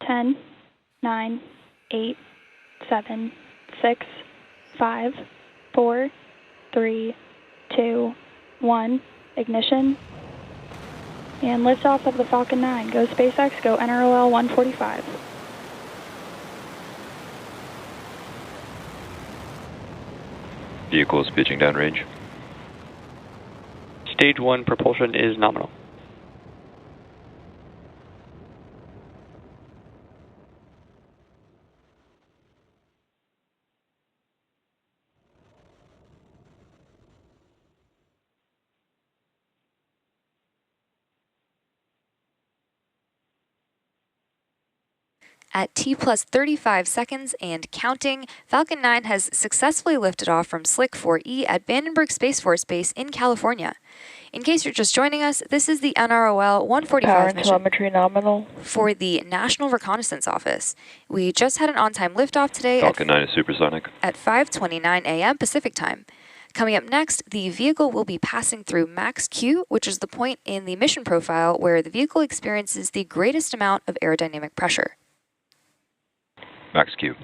10, 9, 8, 7, 6, 5, 4, 3, 2, 1. Ignition. And liftoff of the Falcon 9. Go SpaceX, go NROL-145. Vehicle is pitching downrange. Stage 1 propulsion is nominal. At T plus 35 seconds and counting, Falcon 9 has successfully lifted off from Slick 4E at Vandenberg Space Force Base in California. In case you're just joining us, this is the NROL-145 Power and mission telemetry nominal for the National Reconnaissance Office. We just had an on-time liftoff today Falcon 9 is supersonic. at 5:29 a.m. Pacific time. Coming up next, the vehicle will be passing through max Q, which is the point in the mission profile where the vehicle experiences the greatest amount of aerodynamic pressure. Max Q.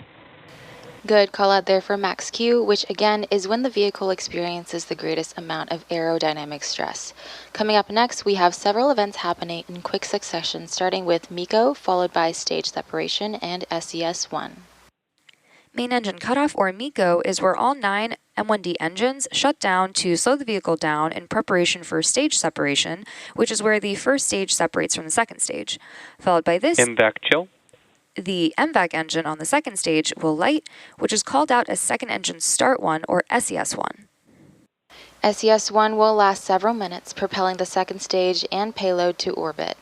Good call out there for max Q, which again is when the vehicle experiences the greatest amount of aerodynamic stress. Coming up next, we have several events happening in quick succession, starting with MECO, followed by stage separation and SES-1. Main engine cutoff, or MECO, is where all 9 M1D engines shut down to slow the vehicle down in preparation for stage separation, which is where the first stage separates from the second stage. Followed by this, MVAC chill. the MVAC engine on the second stage will light, which is called out as second engine start 1, or SES-1. SES-1 will last several minutes, propelling the second stage and payload to orbit.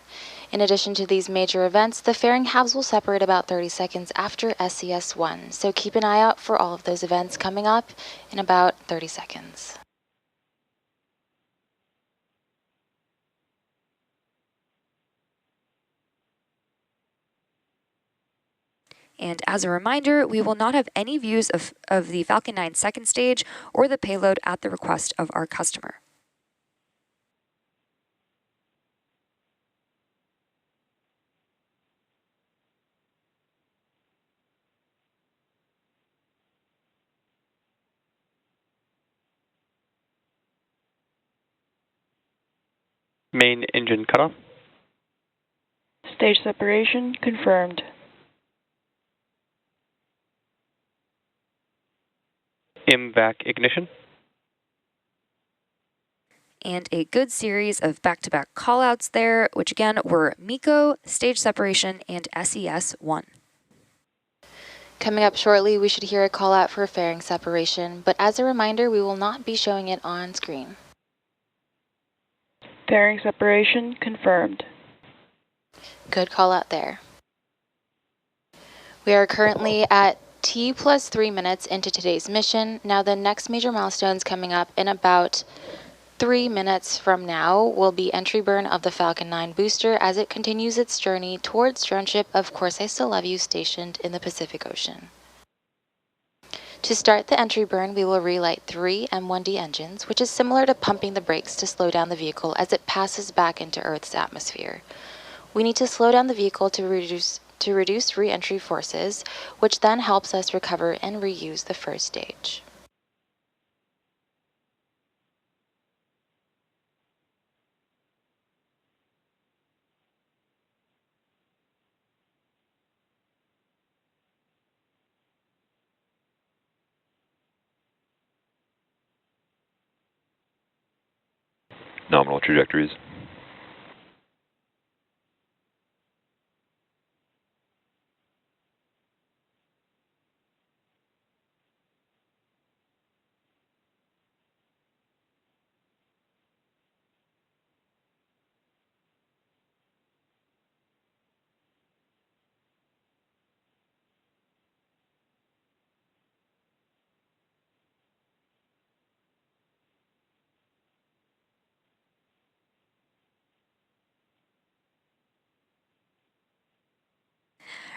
In addition to these major events, the fairing halves will separate about 30 seconds after SES-1, so keep an eye out for all of those events coming up in about 30 seconds. And as a reminder, we will not have any views of the Falcon 9 second stage or the payload at the request of our customer. Main engine cutoff. stage separation confirmed. MVAC ignition. And a good series of back-to-back callouts there, which again were MECO, stage separation, and SES-1. Coming up shortly, we should hear a call out for fairing separation, but as a reminder, we will not be showing it on screen. Fairing separation confirmed. Good call out there. We are currently at T plus 3 minutes into today's mission. Now the next major milestones coming up in about 3 minutes from now will be entry burn of the Falcon 9 booster as it continues its journey towards drone ship Of Course I Still Love You stationed in the Pacific Ocean. To start the entry burn, we will relight 3 M1D engines, which is similar to pumping the brakes to slow down the vehicle as it passes back into Earth's atmosphere. We need to slow down the vehicle to reduce re-entry forces, which then helps us recover and reuse the first stage. Nominal trajectories.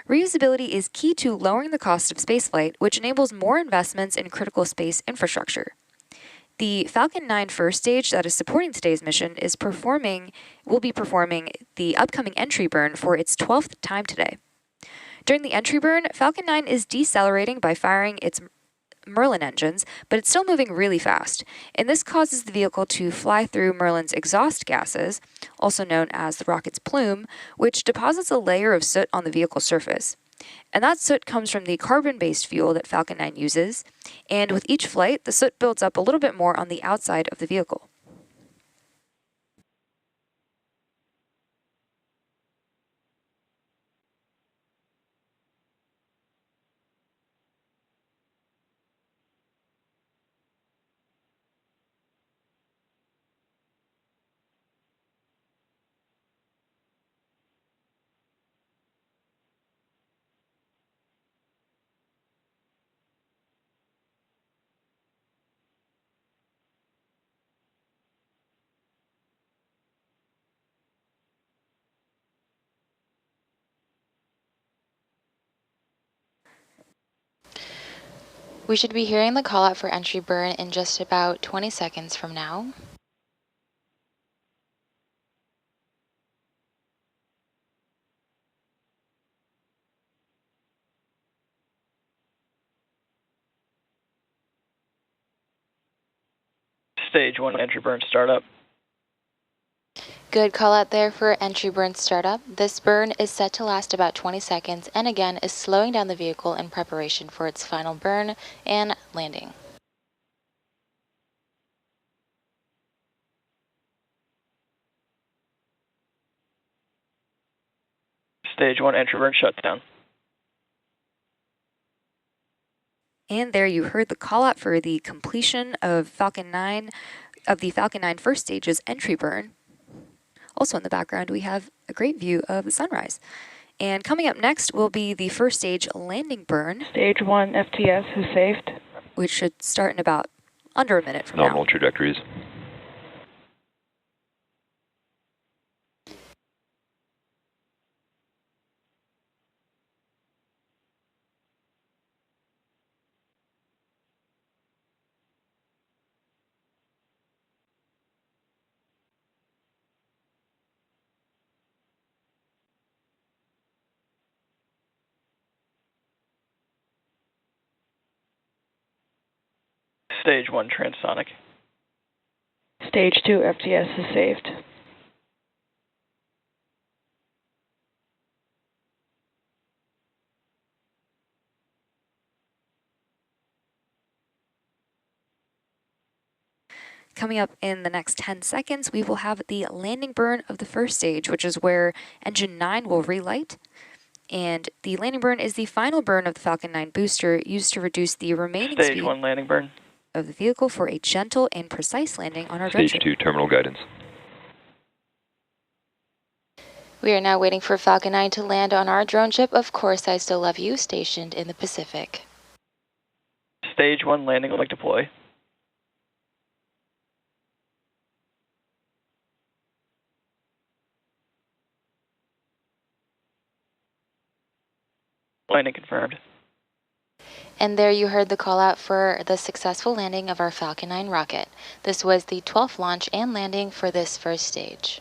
Reusability is key to lowering the cost of spaceflight, which enables more investments in critical space infrastructure. The Falcon 9 first stage that is supporting today's mission will be performing the upcoming entry burn for its 12th time today. During the entry burn, Falcon 9 is decelerating by firing its Merlin engines, but it's still moving really fast. And this causes the vehicle to fly through Merlin's exhaust gases, also known as the rocket's plume, which deposits a layer of soot on the vehicle's surface. And that soot comes from the carbon-based fuel that Falcon 9 uses, and with each flight, the soot builds up a little bit more on the outside of the vehicle. We should be hearing the call out for entry burn in just about 20 seconds from now. Stage 1 entry burn startup. Good call out there for entry burn startup. This burn is set to last about 20 seconds and again is slowing down the vehicle in preparation for its final burn and landing. Stage 1 entry burn shutdown. And there you heard the call out for the completion of Falcon 9, of the Falcon 9 first stage's entry burn. Also in the background, we have a great view of the sunrise. And coming up next will be the first stage landing burn. Stage 1 FTS is saved. Which should start in about under a minute from Nominal now. trajectories. Stage 1 transonic. Stage 2 FTS is saved. Coming up in the next 10 seconds, we will have the landing burn of the first stage, which is where engine 9 will relight. And the landing burn is the final burn of the Falcon 9 booster used to reduce the remaining Stage speed 1 landing burn. of the vehicle for a gentle and precise landing on our drone Stage ship. 2 terminal guidance. We are now waiting for Falcon 9 to land on our drone ship, Of Course I Still Love You, stationed in the Pacific. Stage 1 landing leg deploy. Landing confirmed. And there you heard the call out for the successful landing of our Falcon 9 rocket. This was the 12th launch and landing for this first stage.